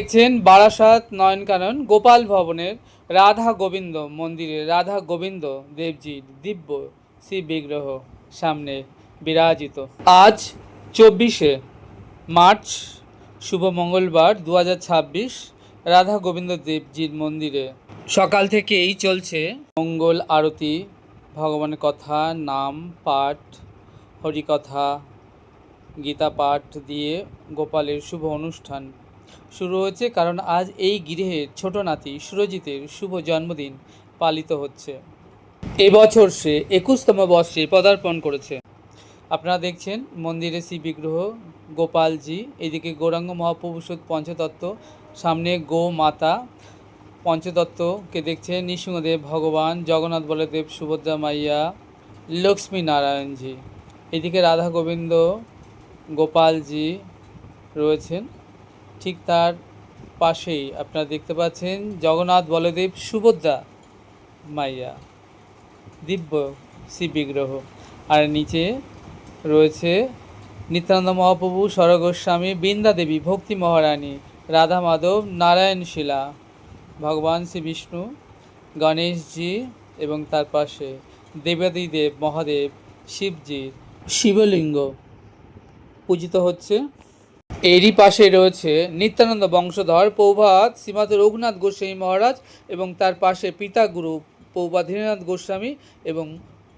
দেখছেন বারাসাত নয়নকানন গোপাল ভবনের রাধা গোবিন্দ মন্দিরে রাধা গোবিন্দ দেবজির দিব্য শ্রী বিগ্রহ সামনে বিরাজিত। আজ 24শে মার্চ শুভ মঙ্গলবার 2026 রাধা গোবিন্দ দেবজির মন্দিরে সকাল থেকেই চলছে মঙ্গল আরতি, ভগবানের কথা, নাম পাঠ, হরিকথা, গীতা পাঠ দিয়ে গোপালের শুভ অনুষ্ঠান শুরু হয়েছে। কারণ আজ এই গৃহের ছোট নাতি সুরজিতের শুভ জন্মদিন পালিত হচ্ছে। এবছর সে 21তম বর্ষে পদার্পণ করেছে। আপনারা দেখছেন মন্দিরে শ্রী বিগ্রহ গোপালজি, এদিকে গৌরাঙ্গ মহাপ্রভুষদ পঞ্চতত্ত্ব, সামনে গো মাতা পঞ্চতত্ত্বকে দেখছেন নৃসিংহদেব ভগবান, জগন্নাথ বলদেব, সুভদ্রা মাইয়া, লক্ষ্মী নারায়ণজি। এদিকে রাধা গোবিন্দ গোপালজি রয়েছেন, ঠিক তার পাশেই আপনারা দেখতে পাচ্ছেন জগন্নাথ বলদেব সুভদ্রা মাইয়া দিব্য শ্রী বিগ্রহ। আর নিচে রয়েছে নিত্যানন্দ মহাপ্রভু, স্বরূপ গোস্বামী, বৃন্দা দেবী, ভক্তি মহারানী, রাধা মাধব, নারায়ণ শিলা, ভগবান শ্রী বিষ্ণু, গণেশজি এবং তার পাশে দেবাদিদেব মহাদেব শিবজির শিবলিঙ্গ পূজিত হচ্ছে। এরই পাশে রয়েছে নিত্যানন্দ বংশধর প্রভুপাদ শ্রীমৎ রঘুনাথ গোস্বামী মহারাজ এবং তার পাশে পিতা গুরু প্রভুপাদ ধীরেন্দ্রনাথ গোস্বামী এবং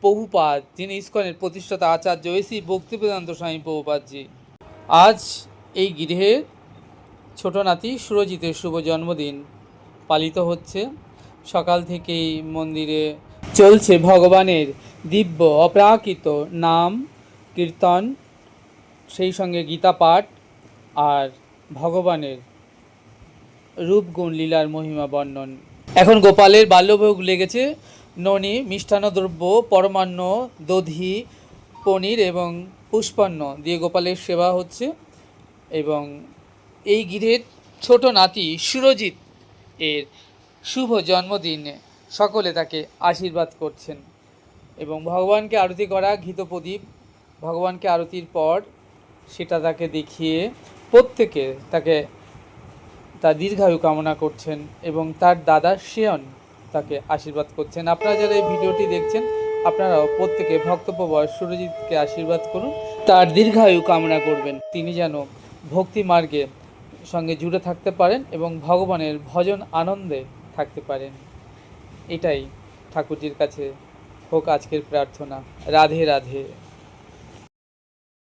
প্রভুপাদ, যিনি ইস্কনের প্রতিষ্ঠাতা আচার্য শ্রী ভক্তিবেদান্ত স্বামী প্রভুপাদজি। আজ এই গৃহের ছোট নাতি সুরজিতের শুভ জন্মদিন পালিত হচ্ছে। সকাল থেকেই মন্দিরে চলছে ভগবানের দিব্য অপ্রাকৃত নাম কীর্তন, সেই সঙ্গে গীতা পাঠ আর ভগবানের রূপগুণ লীলার মহিমা বর্ণন। এখন গোপালের বাল্যভোগ লেগেছে। ননি, মিষ্টান্ন দ্রব্য, পরমান্ন, দধি, পনির এবং পুষ্পান্ন দিয়ে গোপালের সেবা হচ্ছে। এবং এই গৃহের ছোট নাতি সুরজিৎ এর শুভ জন্মদিনে সকলে তাকে আশীর্বাদ করছেন এবং ভগবানকে আরতি করা ঘৃত প্রদীপ, ভগবানকে আরতির পর সেটা তাকে দেখিয়ে প্রত্যেকে তাকে তার দীর্ঘায়ু কামনা করছেন এবং তার দাদা শ্রেয়ন তাকে আশীর্বাদ করছেন। আপনারা যারা এই ভিডিওটি দেখছেন আপনারাও প্রত্যেকে ভক্তপ্রবর সুরজিৎকে আশীর্বাদ করুন, তার দীর্ঘায়ু কামনা করবেন, তিনি যেন ভক্তি মার্গে সঙ্গে জুড়ে থাকতে পারেন এবং ভগবানের ভজন আনন্দে থাকতে পারেন। এটাই ঠাকুরজির কাছে হোক আজকের প্রার্থনা। রাধে রাধে।